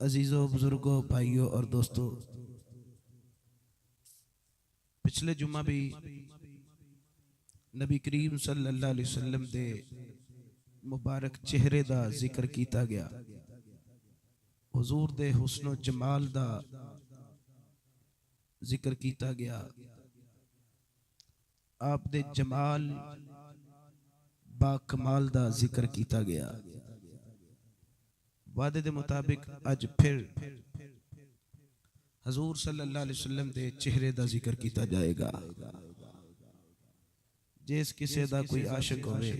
अजीज़ों, बुजुर्गों, भाइयों और दोस्तों, पिछले जुम्मा भी नबी करीम सल्लल्लाहु अलैहि वसल्लम दे मुबारक चेहरे दा जिक्र किया गया। हुजूर दे हुस्नो जमाल दा जिक्र किया गया। आप दे जमाल बा कमाल दा जिक्र किया गया। वादे दे मुताबिक अज फिर हजूर सल्लल्लाहु अलैहि वसल्लम दे चेहरे दा जिक्र किया जाएगा। जिस किसे दा कोई आशिक होवे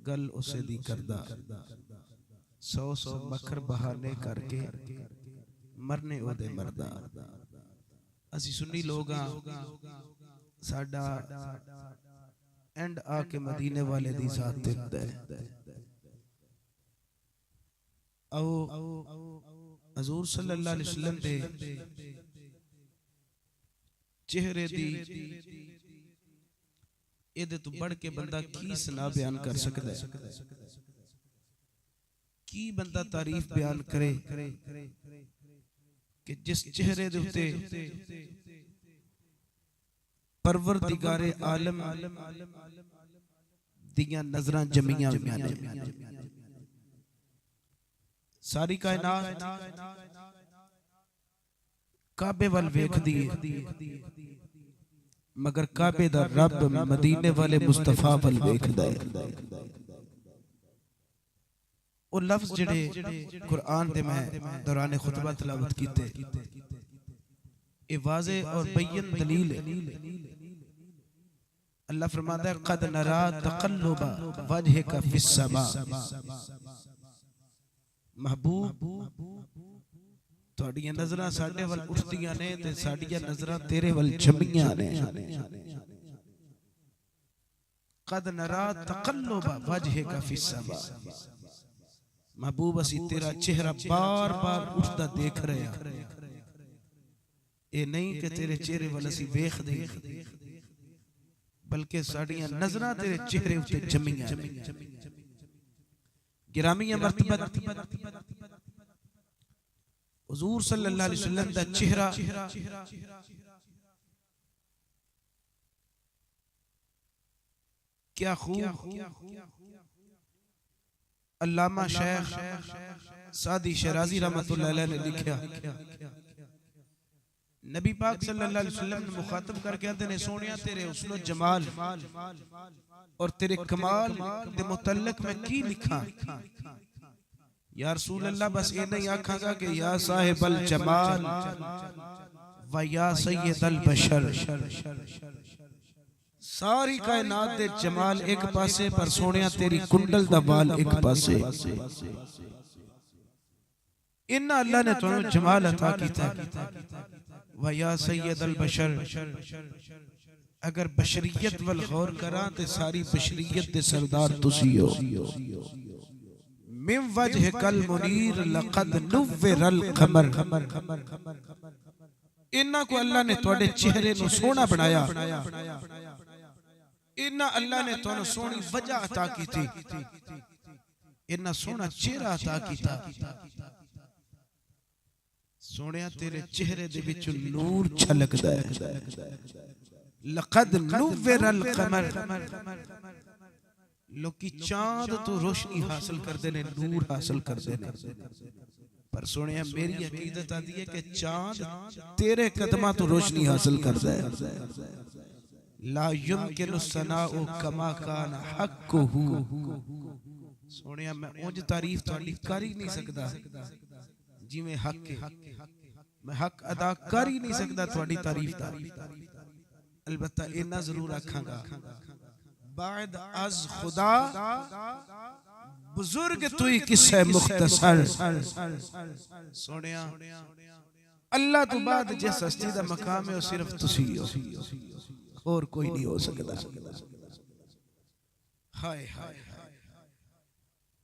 गल उसे दी करदा, सौ सौ मखर बहाने करके मरने ओदे मरदा। असी सुन्नी लोग हां, साडा एंड आके मदीने वाले दी जात ते हुंदा है। आओ हजूर सल्लल्लाहु अलैहि वसल्लम दे चेहरे दी एदे तो बढ़ के बंदा की सना बयान कर सकता है, की बंदा तारीफ बयान करे कि जिस चेहरे दे उत्ते परवरदिगारे आलम दियां नजरां जमियां हुईयां ने। सारी कायनात काबे वल वेखदी है, मगर काबे दा रब मदीने वाले मुस्तफा वल वेखदा है। वो लफ्ज जिहड़े कुरान दे मैं दौरान खुतबा तिलावत कीते, ये वाज़े और बय्यन दलील है। अल्लाह फरमाता है कद नरा तक़ल्लुबा वजहिका फिस समा। महबूब तुहाडियां नजरां साडे वल उठदियां ने ते साडियां नजरां तेरे वल जमियां ने। कद नरा तक़ल्लुबा वजहिका फिस समा। महबूब असी तेरा चेहरा बार बार उठदा देख रहे हैं। ये नहीं कि तेरे चेहरे वल असी वेख दे, बल्कि साडियां नजरां तेरे चेहरे उत्ते जमियां ने। गिरामिया मर्तबा हुजूर सल्लल्लाहु अलैहि वसल्लम दा चेहरा क्या खूब। अल्लामा शेख सादी शराजी रहमतुल्लाह अलैह ने लिखा, नबी पाक सल्लल्लाहु अलैहि वसल्लम ने मुखातब करके कहते ने सोनिया तेरे हुस्नो जमाल और तेरे कमाल दे मुतल्लिक मैं की लिखा। या रसूल अल्लाह बस ये नहीं आखांगा कि या साहिबल जमाल व या सय्यदल बशर। सारी कायनात दे जमाल एक पासे पर सोनिया तेरी कुंडल दा बाल एक पासे। इन्ना अल्लाह ने तुहानू जमाल अता कीता व या सय्यदल बशर। अगर बशरियत वल गौर करा ते सारी बशरियत दे सरदार तुसी हो। मिन वजहिकल मुनीर लक़द नुव्विरल क़मर। इन्ना को अल्लाह ने तुहाडे चेहरे नु सोहना बनाया, इन्ना अल्लाह ने तुहानू सोहनी वजह अता कीती, इन्ना सोहना चेहरा अता कीता। सोहणिया तेरे चेहरे दे विच नूर छलकदा है। लक़द नुव्विरल क़मर। लोकी चांद तो रोशनी हासिल करते ने, नूर हासिल करते ने, पर सुनिया मेरी अकीदत आती है कि चांद तेरे कदमां तो रोशनी हासिल करता है। ला युमकिनु सनाउ कमा कान हक्कुहु। सुनिया मैं उंज तारीफ तुहाडी कर ही नहीं सकदा जिवें हक है। मैं हक अदा कर ही नहीं सकदा तुहाडी तारीफ दा। अलबत्ता इन्ना जरूर आखांगा, बाद अज खुदा बुजुर्ग तुई किस्से मुख्तसर। सोनिया अल्लाह तो बाद जिस हस्ती दा मकाम है वो सिर्फ तुसी हो, और कोई नहीं हो सकता। हाय हाय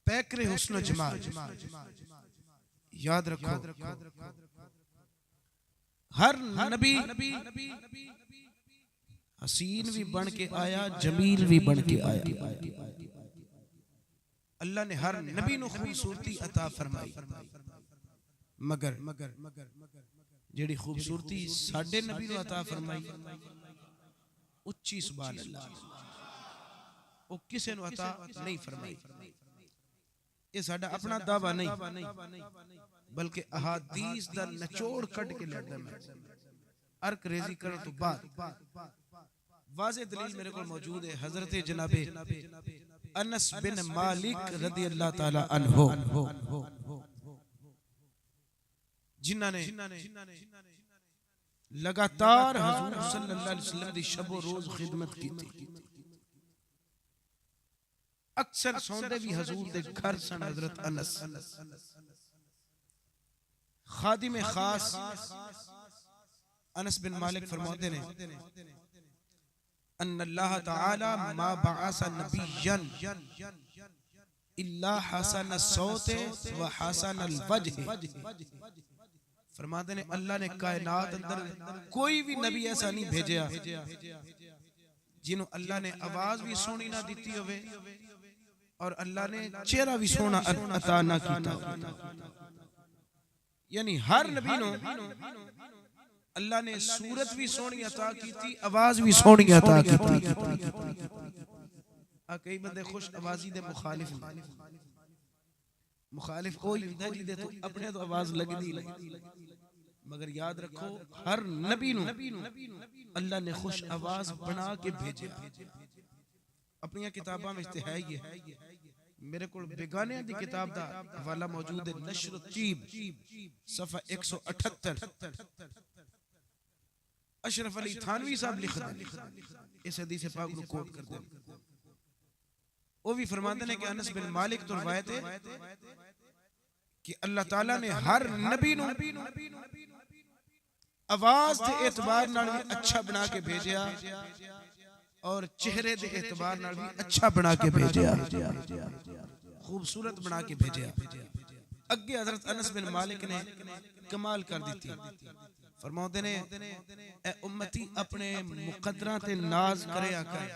पैकरे हुस्न जमाल याद रखो। हर नबी हसीन भी बन के आया, जमील भी बन के आया। अल्लाह ने हर नबी नु खूबसूरती अता फरमाई। मगर जेड़ी खूबसूरती साडे नबी नूं अता फरमाई उच्ची सुभान अल्लाह वो किसे नूं अता नहीं फरमाई। ये साडा अपना दावा नहीं बल्कि अहादीस दा निचोड़ कट के लैंदा मैं अर्क रेजी करन तो बाद वाज़े दलील मेरे को मौजूद है। हजरत जनाबे अनस बिन मालिक रदी अल्लाह ताला अन्हो जिन्हां ने लगातार हुजूर सल्लल्लाहु अलैहि वसल्लम दी शब रोज खिदमत की थी। अक्सर सौंदे भी हुजूर दे घर सन। हजरत अनस खादिम खास अनस बिन मालिक फरमाते ने अन्न अल्लाह तआला मा बअस नबिय्यन इल्ला हसन अस्सौत व हसन अलवजह। फरमाते ने अल्लाह ने कायनात अंदर कोई भी नबी ऐसा नहीं भेजा जिन्हों अल्लाह ने आवाज भी सोहनी ना दी होवे और अल्लाह ने चेहरा भी सोहना अता ना कीता। यानी हर नबी नो अल्लाह ने सूरत भी सोहनी अता कीती आवाज भी सोहनी अता कीती। आ कई बंदे खुश आवाजी दे मुखालिफ कोई हुंदा जिदे तो अपने तो आवाज लगदी मगर याद रखो हर नबी नु अल्लाह ने खुश आवाज बना के भेजा। अपनी किताबां में है ये मेरे को बेगाने दी किताब दा हवाला मौजूद है नश्र तीब सफ़ा 178 अशरफ अली थानवी साहब लिखते इस हदीस पाक को कोट करते हैं। वो भी फरमाते हैं कि अनस बिन मालिक तो रवायत है कि अल्लाह ताला ने हर नबी नु आवाज के एतबार नाल भी अच्छा बना के भेजा और चेहरे के एतबार नाल भी अच्छा बना के भेजा खूबसूरत बना के भेजा। अगे हजरत अनस बिन मालिक ने कमाल कर दी थी। फरमाते ने ए उम्मती अपने मुकद्दरां ते नाज करया कर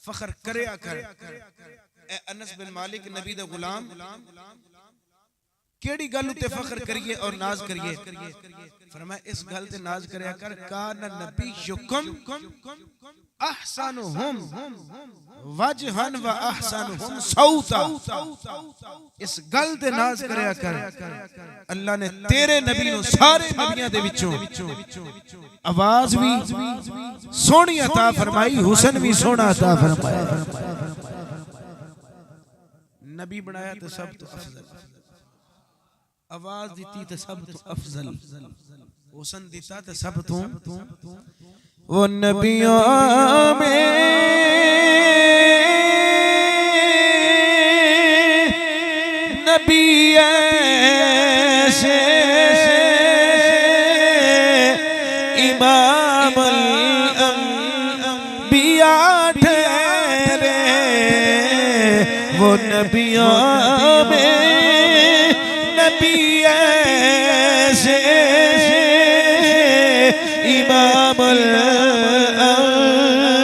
फखर करया कर। ए अनस बिन मालिक नबी दा गुलाम केड़ी गल उते फखर करिए और नाज करिए। फरमाया इस गल ते नाज करया कर कान नबियुकुम अहसनुहुम वजहन व अहसनुहुम सौता। इस गल ते नाज करया कर अल्लाह ने तेरे नबी नु सारे नबियां दे विचों आवाज भी सोहनी अता फरमाई हुस्न भी सोहना अता फरमाया। नबी बनाया तो सब तो अफजल आवाज दी तो सब तो अफजल हुस्न दिता तो सब तो वो नबियों में नबी ऐसे इमाम अंबिया ठहरे वो नबियों में नबी ऐसे इमाम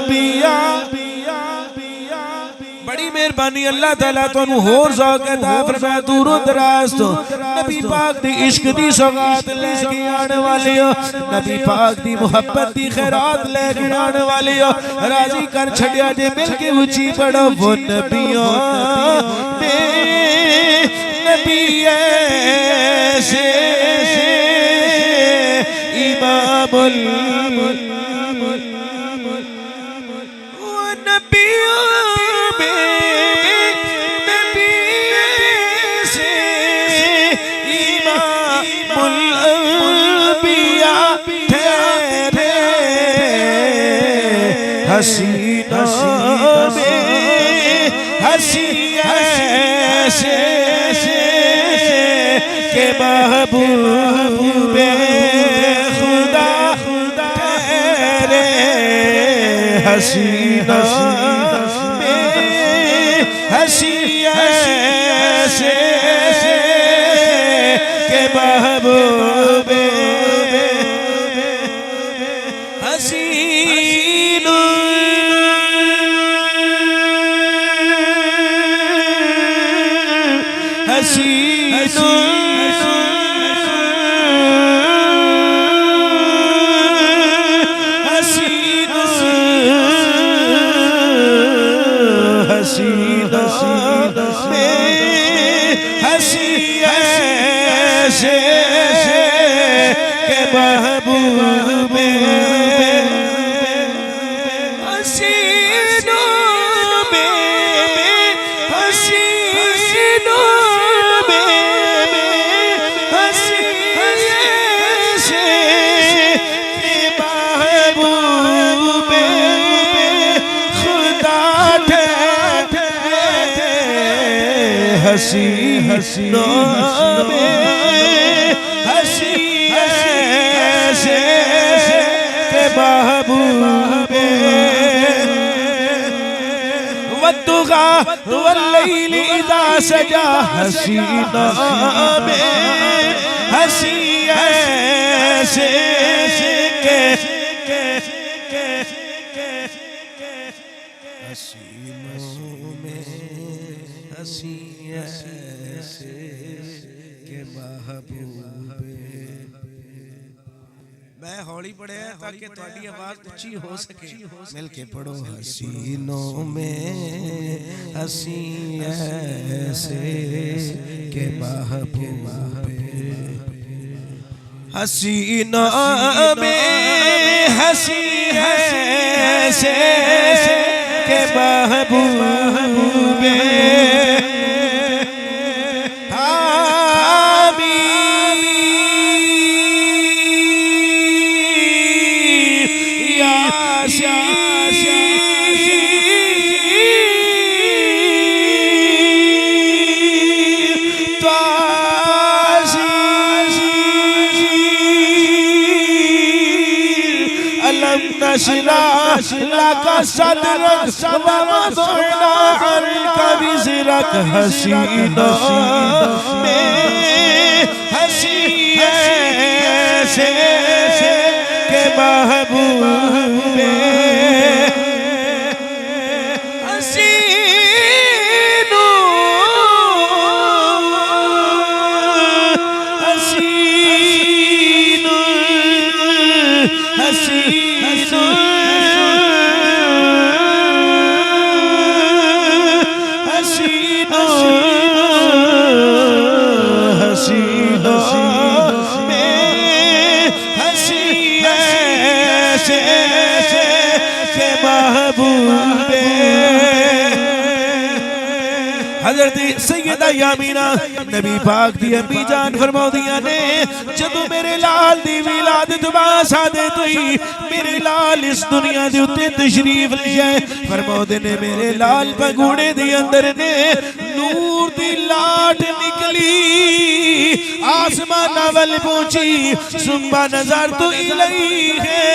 अंबिया। बड़ी मेहरबानी अल्लाह ताला तुहानू होर ज़ौक़ अता फरमाए दूरों दराज तो नबी पाक दी इश्क दी सौगात लेके आने वाले हो नबी पाक दी मुहब्बत दी खैरात लेके आने वाले हो राजी कर छड़िया जे मिल के ऊंची पढ़ो वो नबियों में नबी ऐसे इमामुल वो नबियों में नबी ऐसे इमामुल अंबिया ठहरे हसीना में हसी ऐसे के महबूबे खुदा ठहरे हसीना में हसी ऐसे के महबूबे हसीना हसीना के महबूबे हसीनों में हसीनों में हसी से के महबूबे खुदा ठहरे हसी हसीनों में हसी से के महबूबे वद्दुहा वल्लैल इज़ा सजा हसीना में हसी ऐसे के हसीनों में हसी ऐसे के महबूबे। मैं हौली पढ़े ताकि तुम्हारी आवाज ऊंची हो सके, मिलके पढ़ो। हसीनों में हसी ऐसे के महबूबे हसीनों में हसी ऐसे के महबूबे नशरा लका सदरक ववदअना अन्का विज़रक हसीनों में हसी ऐसे के महबूबे हसीनों हसीनों हसी हज़रत सैयदा यामीना नबी पाक दी अम्मी जान फरमाउदियां ने जदों मेरे लाल दी विलादत बासादत हुई मेरे लाल इस दुनिया दे उत्ते तशरीफ लिया फरमाउदे ने मेरे लाल पगूड़े दे अंदर ने नूर दी लाट निकली आसमान वल पहुंची सुबह नजर तो इलही है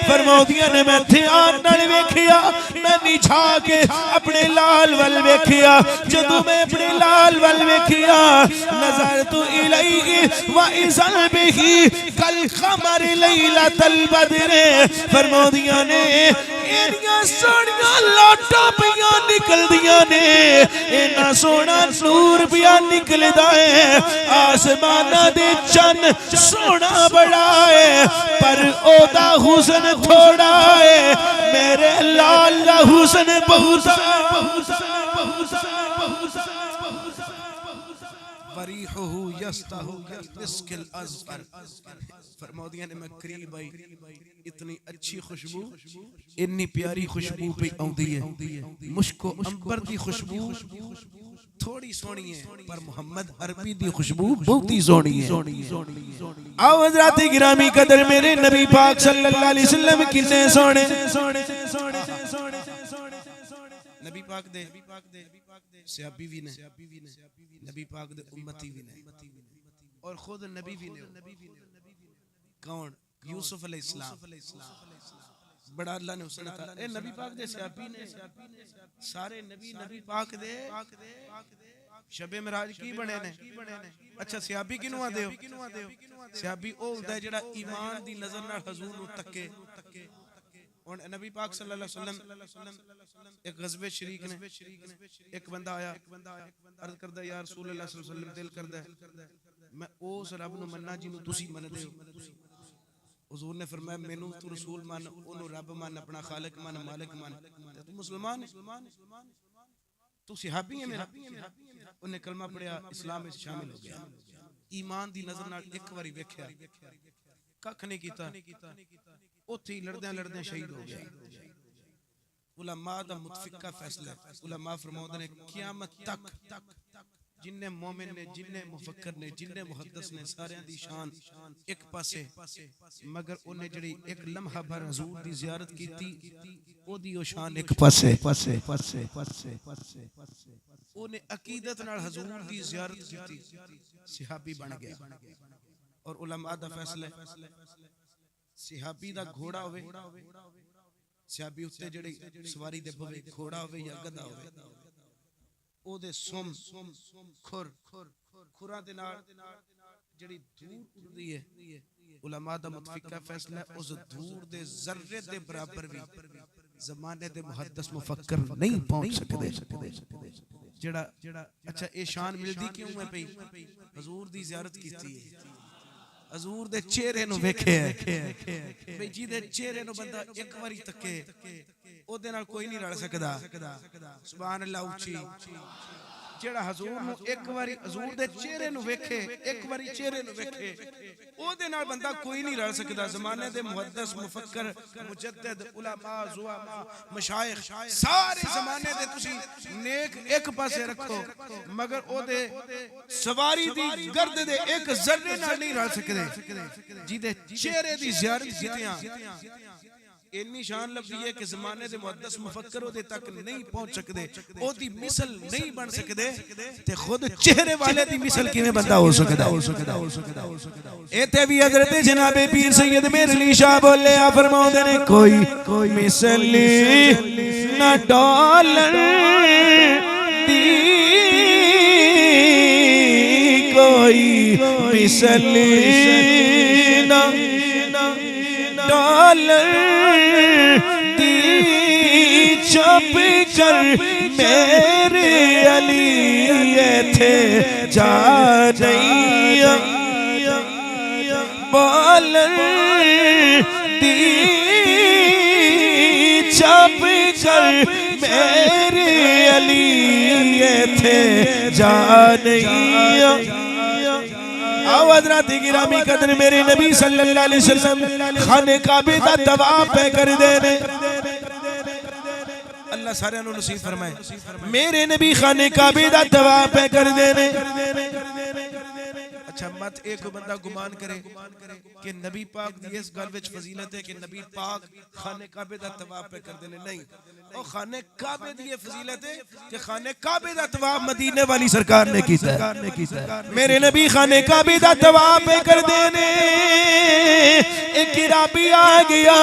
फरमाउदियां ने मैं ध्यान नाल वेखिया मैं निछा के अपने लाल वल वेखिया जदों मैं अपने लाल वल वेखिया नजर तो इलही व इज़ल बिही कल क़मर लैलतल बद्र फरमाउदियां ने एनियां सोहणियां लाटां पियां निकलदियां ने इन्ना सोहना नूर पिया निकलदा है आसमाना दे चन्न सोहना बड़ा है पर ओदा हुस्न थोड़ा है मेरे लाल दा हुस्न बहुत वरीहुहु यस्ताहु मिस्किल अज़फर फरमाउदियां ने मैं करीब आई इतनी अच्छी खुशबू इतनी प्यारी खुशबू पे आउंदी है मुश्को अंबर दी खुशबू थोड़ी सोहनी है पर मोहम्मद अरबी दी खुशबू बहुत ही सोहनी है। आओ हज़रात गिरामी कदर मेरे नबी पाक सल्लल्लाहु अलैहि वसल्लम कितने सोहने नबी पाक दे सहाबी भी ने नबी पाक दे उम्मती भी ने और खुद नबी भी ने कौन यूसुफ अलैहिस्सलाम बड़ा अल्लाह ने हुस्न था ए नबी पाक दे सहाबी ने सारे नबी नबी पाक दे शबे मिराज की बने ने अच्छा सहाबी किनु आदे हो सहाबी ओ हुंदा है जेड़ा ईमान दी नजर नाल हुजूर नु तके और नबी पाक सल्लल्लाहु अलैहि वसल्लम एक गज़वे शरीक ने एक बंदा आया अर्ज करदा या रसूल अल्लाह सल्लल्लाहु अलैहि वसल्लम दिल करदा मैं उस रब नु मन्ना जिन्नु तुसी मनदे हो हुजूर ने फरमाया मेनू तू रसूल मान ओनु रब मान अपना खालिक मान मालिक मान तू मुसलमान तू सहाबी है मेरा उन्हें कलमा पढ़िया इस्लाम में शामिल हो गया ईमान दी नजर नाल एक बारी वेख्या कख नहीं कीता, उत्थे ही लड़दे लड़दे शहीद हो गया। उलमा दा मुतफिका फैसला है। उलमा फरमाते ने क़यामत तक जिन्ने मोमिन ने, जिन्ने मुफक्कर ने, जिन्ने मुहद्दिस ने, सारियां दी शान एक पासे, मगर उन्हें जड़ी एक लम्हा भर हुजूर दी ज़ियारत कीती ओदी ओ शान एक पासे। उन्हें अकीदत नाल हुजूर दी ज़ियारत कीती, सहाबी बन गया। और उलमा दा फैसला सहाबी दा घोड़ा होवे, सहाबी उत्ते जड़ी सवारी दे बवे, घोड़ा होवे या गधा होवे, ओदे सुम खुर खुरा दे नाल जड़ी धूड़ उड़दी है, उलमा दा मुतफिका फैसला उस धूड़ दे जर्रे दे बराबर भी ज़माने दे मुहद्दिस मुफक्कर नहीं पहुंच सकदे। जड़ा अच्छा ये शान मिलदी क्यों है पई? हुजूर दी ज़ियारत कीती है, हुजूर दे चेहरे नु वेखे है भाई, जिहदे चेहरे नु बंदा एक बारी तके ओदे नाल कोई नहीं रल सकदा। सुभान अल्लाह उची। जेड़ा हुजूर नु एक बारी हुजूर दे चेहरे नु वेखे, एक बारी चेहरे नु वेखे, ओदे नाल बंदा कोई नहीं रल सकदा। ज़माने दे मुहद्दिस मुफक्कर मुजद्दिद उलमा ज़ुआमा मशाइख सारे ज़माने दे तुसी नेक एक पासे रखो, मगर ओदे सवारी दी गर्द दे एक जर्रे नाल नहीं रल सकदे। जिहदे चेहरे दी ज़ियारत कीतियां इन्नी शान लभदी है कि ज़माने दे मुहद्दिस मुफक्कर ओदे तक नहीं पहुंच सकदे, ओदी मिसल नहीं बन सकदे, ते खुद चेहरे वाले दी मिसल किवें बंदा हो सकदा? इत्थे भी हज़रत जनाबे पीर सैयद मेरे अली शाह बोले आ फरमाउंदे ने कोई मिसली ना डॉलर दी, कोई मिसली ना डॉलर दी, छुप कर मेरे अली थे जा नहीं डॉलर दी, छुप कर मेरे अली थे जा नहीं। आओ हज़रात गिरामी कदर मेरे नबी सल्लल्लाहु अलैहि वसल्लम खाने काबे दा तवाफ पे कर देने। अल्लाह सारे नु नसीब फरमाए। मेरे नबी खाने काबे दा तवाफ पे कर देने। अच्छा मत एक बंदा गुमान करे कि नबी पाक दी इस गल विच फजीलत है कि नबी पाक खाने काबे दा तवाफ पे कर देने, नहीं। और खाने काबे दी ये फजीलत है कि खाने काबे दा तवाफ मदीने वाली सरकार ने कीता है। मेरे नबी खाने काबे दा तवाफ पे कर देने। एक किराबी आ गया,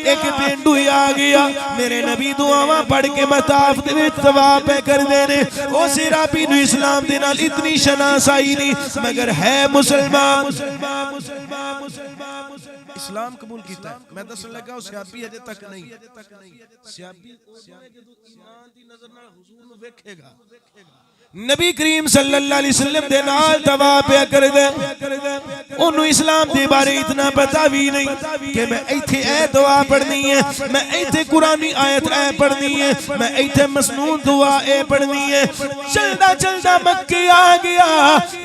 एक पेंडू आ गया, मेरे नबी दुआवां पढ़ के मताफ दे विच तवाफ पे कर देने। उस किराबी नु इस्लाम दे नाल इतनी शनासाई नहीं, मगर है मुसलमान, इस्लाम कबूल कीता है। मैं दसन लगा उस सहाबी अजे तक नहीं, सहाबी ईमान दी नजर नाल हुजूर नु वेखेगा, नबी करीम सल्लल्लाहु अलैहि वसल्लम दे नाल तवाफ पे कर दे। ओनू इस्लाम दे बारे इतना पता भी नहीं कि मैं इत्थे ए दुआ पढ़नी है, मैं इत्थे कुरानी आयत ए पढ़नी है, मैं इत्थे मसनून दुआ ए पढ़नी है। चलदा चलदा मक्के आ गया,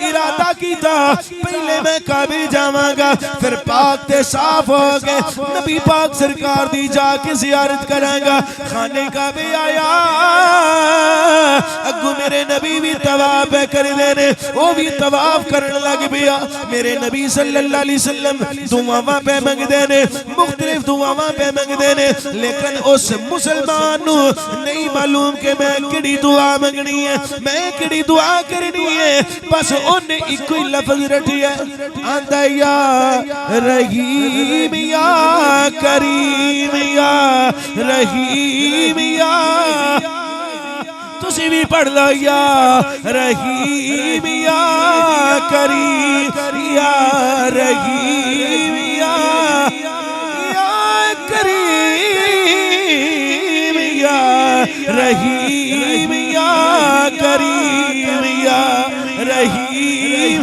इरादा कीता पहले मैं काबे जावांगा, फिर पाक ते साफ हो गए, नबी पाक सरकार दी जाके ज़ियारत करांगा। खाने काबे आया, अगू मेरे नबी भी तवाफ कर देने, वो भी तवाफ करने लग गया। मेरे नबी सल्लल्लाहु अलैहि वसल्लम दुआवां पे मंगदे ने, मुख्तलिफ दुआवां पे मंगदे ने, लेकिन उस मुसलमान नू नहीं मालूम कि मैं किहड़ी दुआ मंगनी है, मैं किहड़ी दुआ करनी है। बस उन्हें एक ही लफ्ज रटी है, आंदा या रहीम या करीम या रहीम या, तुसी भी पढ़ लो या रहीम या करीम या रहीम या करीम या रहीम या करीम या रहीम।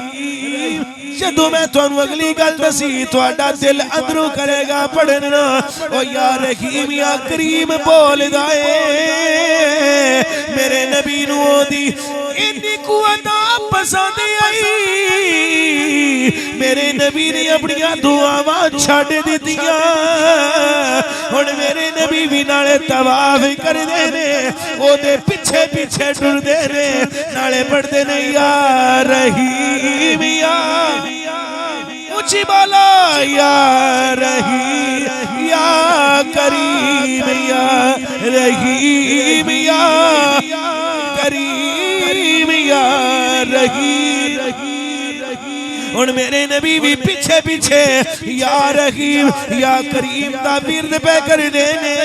जदों मैं तुहानू अगली गल दसी तुहाडा दिल अंदरों करेगा पढ़ना, ओ या रहीम या करीम बोलदा ए। मेरे नबी नू ओदी इन्नी कुअता पसंद आई, मेरे नबी ने अपनियां दुआवां छड्ड दित्तियां हुण मेरे नबी भी नाले तवाफ करदे ने ओदे पीछे पीछे टुरदे ने नाले पढ़दे ने या रहीम या ऊंची बोला या रहीम या करीम या रहीम या करीम या रहीम हुण मेरे नबी भी पीछे पीछे या रहीम या करीम दा विरद पे कर देने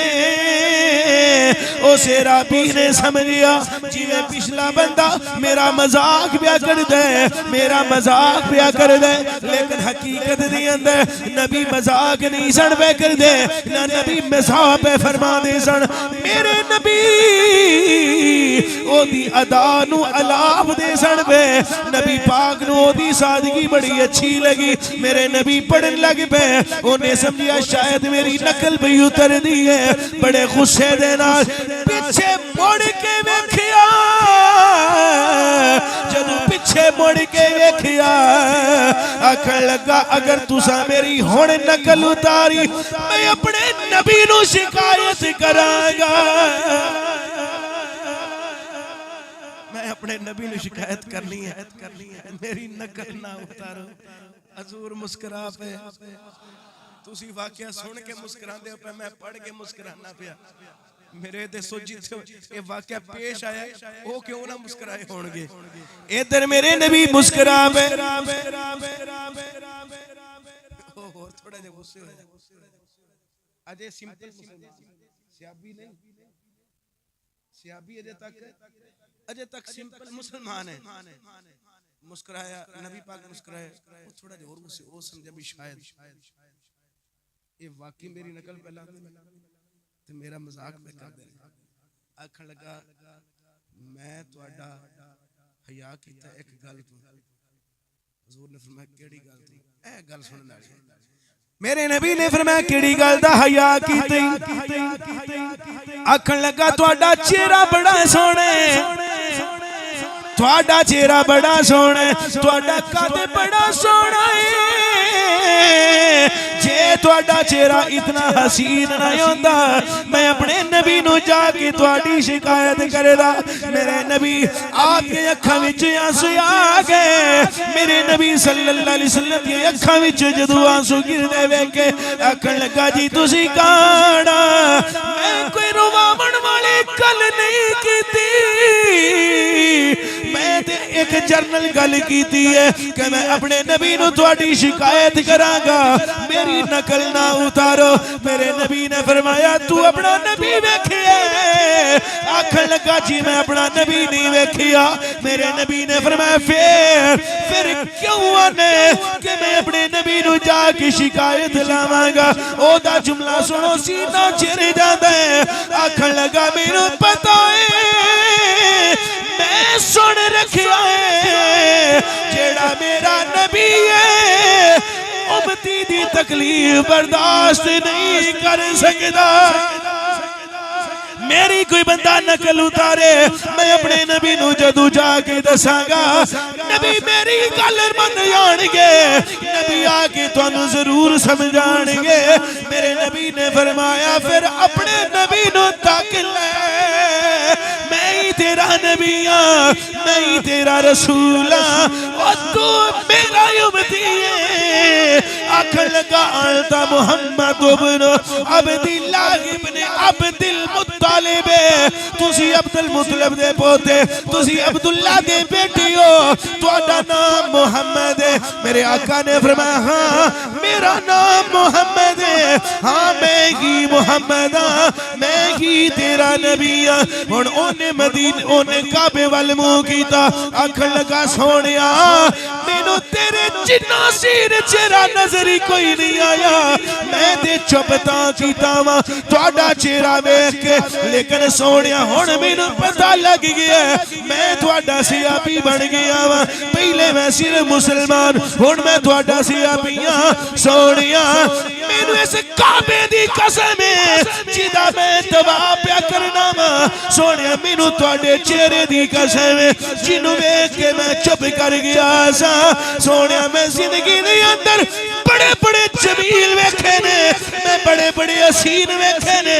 उस राबी ने समझिया जिवें पिछला बंदा मेरा मजाक पिया कर दे मेरा मजाक पिया कर दे लेकिन हकीकत दे अंदर नबी मजाक नहीं सन पे कर दे ना नबी मजाक पे फरमा दे सन मेरे नबी ओदी अदा नु अलाप दे सन पे नबी पाक नु ओदी सादगी बड़ी अच्छी लगी मेरे नबी पढ़न लग पे उन्हें समझिया शायद मेरी नकल भी उतर दी है बड़े गुस्से दे नाल पीछे मुड़ के वेखिया जदों पीछे मुड़ के वेखिया आखण लगा अगर तुसा मेरी हुण नकल उतारी मैं अपने नबी नू शिकायत करांगा मैं अपने नबी नू शिकायत करनी है मेरी नकल ना उतारो हजूर मुस्कुरा पे तुसी वाकया सुन के मुस्कुरांदे हो पे मैं पढ़ के मुस्कुराना पिया मेरे ते सो जिथे ये वाकया पेश आया ओ क्यों ना मुस्कुराए होणगे इधर मेरे नबी मुस्कुरा पे और थोड़ा जे गुस्से हो अजे सिंपल सियाबी नहीं सियाबी अजे तक सिंपल मुसलमान है मुस्कुराया नबी पाक ने मुस्कुराया थोड़ा जे और गुस्से ओ समझा भी शायद ये वाकई मेरी नकल पहला ते मेरा मजाक पे कर दे आखण लगा मैं तुहाडा हया कीता एक गल तो हुजूर ने फरमाया केड़ी गल थी ए गल सुनन वाली मेरे नबी ने फरमाया केड़ी गल दा हया कीती आखण लगा तुहाडा चेहरा बड़ा सोहना तुहाडा चेहरा बड़ा सोहना तुहाडा कद बड़ा सोहना जे तुहाडा चेहरा इतना हसीन ना होंदा मैं अपने नबी नू जाके तुहाडी शिकायत करदा मेरे नबी आपकी अखां विच आंसू आ गए मेरे नबी सल्लल्लाहु अलैहि वसल्लम दी अखां विच जदों आंसू गिरदे वेखे आखण लगा जी तुसी काड़ा मैं कोई रुवावण वाली गल नहीं कीती मैं ते एक जर्नल गल कीती है कि मैं अपने नबी नू तुहाडी शिकायत करांगा मेरी नकल ना उतारो मेरे नबी ने फरमाया तू अपना नबी वेखिया आखण लगा जी मैं अपना नबी नहीं वेखिया मेरे नबी ने फरमाया फिर क्यों आने कि मैं अपने नबी नू जाके शिकायत लावांगा ओदा जुमला सुनो सीना चिर जांदा है आखण लगा मैनू पता है मैं सुन रखिया है जेड़ा मेरा नबी है उम्मती दी तकलीफ बर्दाश्त नहीं कर सकदा मेरी कोई बंदा नकल उतारे मैं अपने नबी नू जदू जाके दसांगा नबी मेरी गल मन जाणगे नबी आके तुहानू जरूर समझाणगे मेरे नबी ने फरमाया फिर अपने नबी नू तक ले मैं ही तेरा नबी हां मैं ही तेरा रसूल हां तू मेरा उम्मती है आखण लगा अंता मुहम्मद इब्न अब्दुल्लाह इब्न अब्दुल मुत्तलिब तुसी अब्दुल मुत्तलिब दे पोते तुसी अब्दुल्ला दे बेटी हो तुहाडा नाम मुहम्मद है मेरे आका ने फरमाया हां मेरा नाम मुहम्मद है हां मैं ही मुहम्मद हां मैं ही तेरा नबी हां हुण ओने मदीने ओने काबे वल मुंह कीता आखण लगा सोहणिया मैनू तेरे जिन्ना सिर चेहरा नजर ही कोई नहीं आया मैं ते चुप तां कीता वा तुहाडा चेहरा वेख के लेकिन सोहणिया हुण मैनू पता लग गया मैं तुहाडा सियापी बन गया वा पहले मैं सिर्फ मुसलमान हुण मैं तुहाडा सियापी हां सोहणिया मैनू इस काबे दी कसम है जिदा मैं तवा प्या करना वा सोने मैनू तुहाडे चेहरे दी कसम है जिन्नू वेख के मैं चुप कर गया सा सोने मैं जिंदगी दे अंदर बड़े बड़े जमील वेखे ने मैं बड़े बड़े हसीन वेखे ने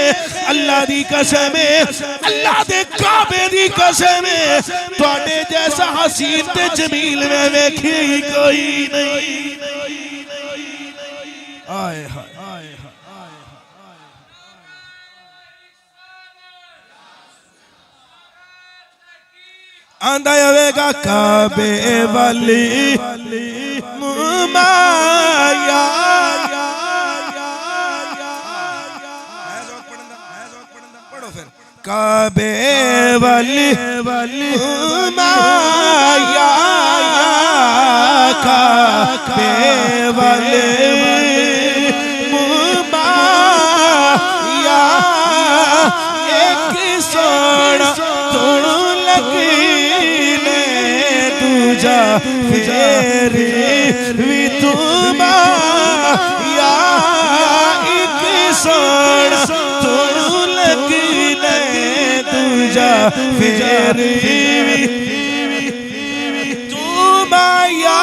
अल्लाह दी कसम है अल्लाह दे काबे दी कसम है तुहाडे जैसा हसीन ते जमील मैं वेखी ही कोई नहीं आए हाय आंदा आवेगा काबे वाली माया पढ़ो फिर काबे वाली माया काबे वाली माया एक सोना तोड़ लगी दूजा फिर भी तुम या एक सोना तोड़ लगी दूजा फिर भी तुम या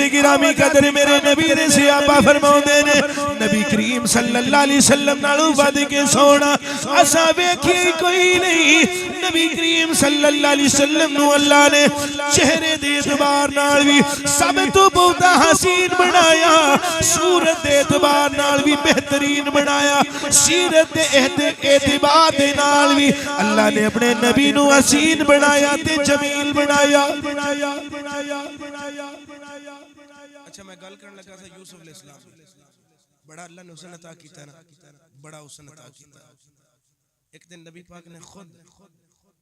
गिरामी कदर मेरे नबी ने सियापा फरमाउंदे ने नबी करीम सल्लल्लाहु अलैहि वसल्लम नालों वध के सोना असा वेखी कोई नहीं नबी करीम सल्लल्लाहु अलैहि वसल्लम नु अल्लाह ने चेहरे दे एतबार नाल भी सब तो बहुत हसीन बनाया सूरत दे एतबार नाल भी बेहतरीन बनाया सीरत दे एतबार दे नाल भी अल्लाह ने अपने नबी नु हसीन बनाया ते जमील बनाया अच्छा मैं गल करने लगा था यूसुफ अलैहिस्सलाम बड़ा अल्लाह ने हुस्न अता कीता ना बड़ा हुस्न अता कीता एक दिन नबी पाक ने खुद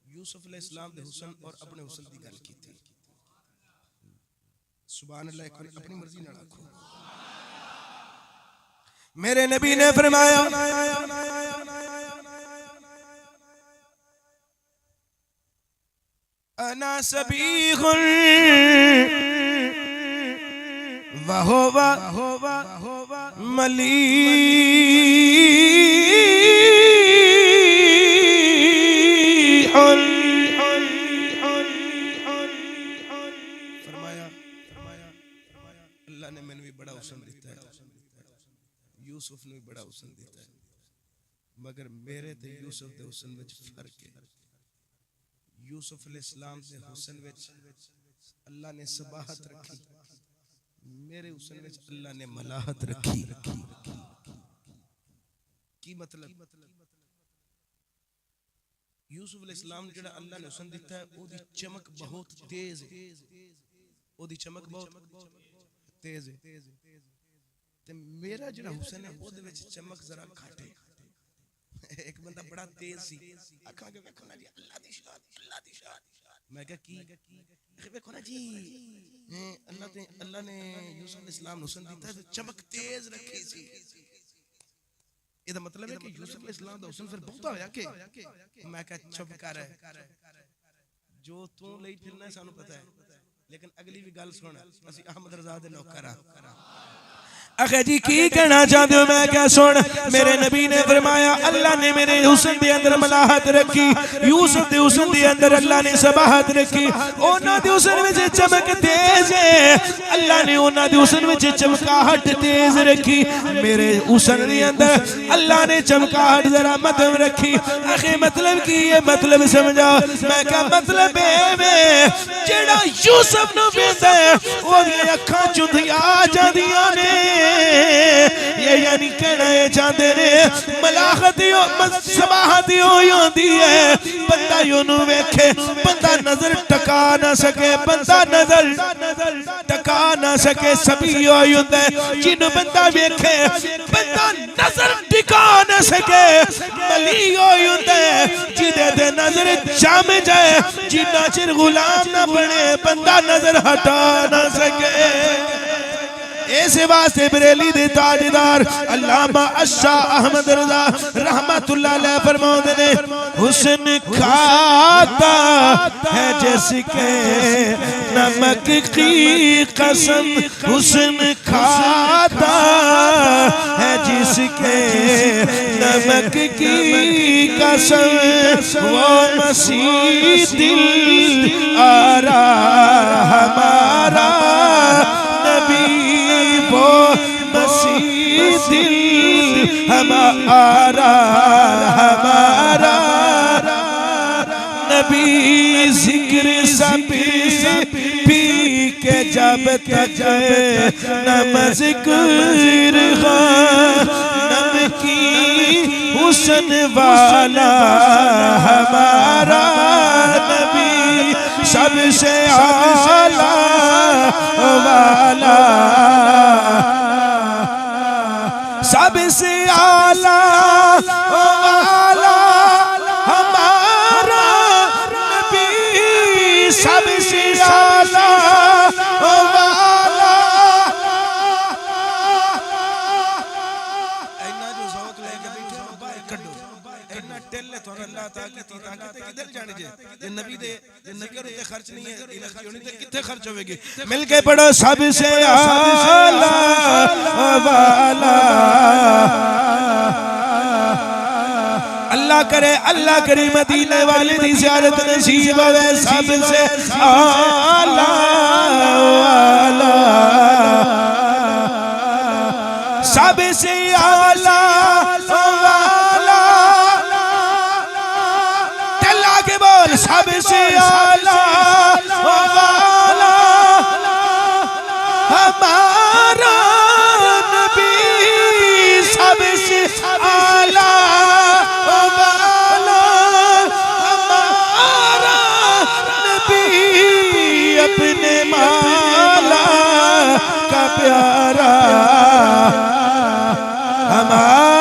यूसुफ अलैहिस्सलाम दे हुस्न और अपने हुस्न दी गल की थी सुभान अल्लाह अपनी मर्जी नाल आखो मेरे नबी ने फरमाया अना सबीहुल वहोवा मलीहुल फरमाया अल्लाह ने मैंने भी बड़ा हुस्न दिता है यूसुफ ने भी बड़ा हुस्न दिता है मगर मेरे ते यूसुफ दे हुस्न विच फर्क है यूसुफ अलैहिस्सलाम दे हुस्न विच अल्लाह ने सबाहत रखी मेरे हुस्न विच अल्लाह ने मलाहत रखी की मतलब यूसुफ अलैहिस्सलाम जेड़ा अल्लाह ने हुस्न दिता है ओदी चमक बहुत तेज है ओदी चमक बहुत तेज है ते मेरा जेड़ा हुस्न है ओदे विच चमक जरा घट है एक बंदा बड़ा तेज सी आखा के देखो ना जी अल्लाह दी शान मैं कहा की देखो ना जी अल्लाह ने यूसुफ अलैहिस्सलाम हुस्न दिता है चमक तेज रखी सी ਇਹਦਾ मतलब है कि यूसुफ अलैहिस्सलाम दा हुस्न फिर बहुता होया के मैं कहा चुप कर जो तू लई फिरना सानू पता है लेकिन अगली भी गल सुन असि अहमद रजा दे नौकर आ आखे जी की कहना चाहते हो? मैं क्या सुन, मेरे नबी ने फरमाया अल्लाह ने मेरे हुस्न दे अंदर मलाहत रखी, यूसुफ दे हुस्न दे अंदर अल्लाह ने सबाहत रखी, उन्हां दे हुस्न विच चमक तेज है, अल्लाह ने उन्हां दे हुस्न विच चमकाहट तेज रखी, मेरे हुस्न दे अंदर अल्लाह ने चमकाहट जरा मध्यम रखी। आखे मतलब की है? मतलब समझा। मैं क्या मतलब है? जेड़ा यूसुफ नु वेंदा है ओदी अखां चुंधिया जांदियां ने, ये यानी कहना है चाहते ने मलाहत समाहत होती है, बंदा यूं वेखे बंदा नजर टका ना सके, बंदा नजर टका ना सके, सभी होता है जिन्हों बंदा वेखे बंदा नजर टिका ना सके, मली होता है जिदे दे नजर जम जाए, जिन्ना चिर गुलाम ना बने बंदा नजर हटा ना सके। ऐसे वास्ते बरेली दे ताजदार अल्लामा अशाह अहमद रजा रहमतुल्लाह अलैह फरमाते ने, हुस्न खाता है जिसके नमक की कसम, हुस्न खाता है जिसके नमक की कसम, वो मसीह दिल आरा हमारा नबी, वो मसीह दिल हमारा हमारा नबी, जिक्र सभी पी के जब तक नम जिक्र नमकी हुस्न वाला हमारा नबी, सबसे आला वाला, सबसे आला वाला हमारा नबी, सबसे आला वाला। इन्ना जो ज़ौक़ लेके बैठे हो बाहर कड्डो, इन्ना टेले तो अल्लाह ताकि किधर जाने जे, ये नबी दे नगर पे खर्च नहीं है, इलाज होनी तो कितने खर्च होवेगी। मिल के पढ़ो सबसे आला वाला, अल्लाह करे अल्लाह करी मदीने वाले दी ज़ियारत नसीब होवे, सबसे आला वाला, सबसे आला वाला, तल्ला के बोल सबसे आला वाला हमारा नबी, सबसे आला वाला हमारा नबी, अपने माला का प्यारा हमारा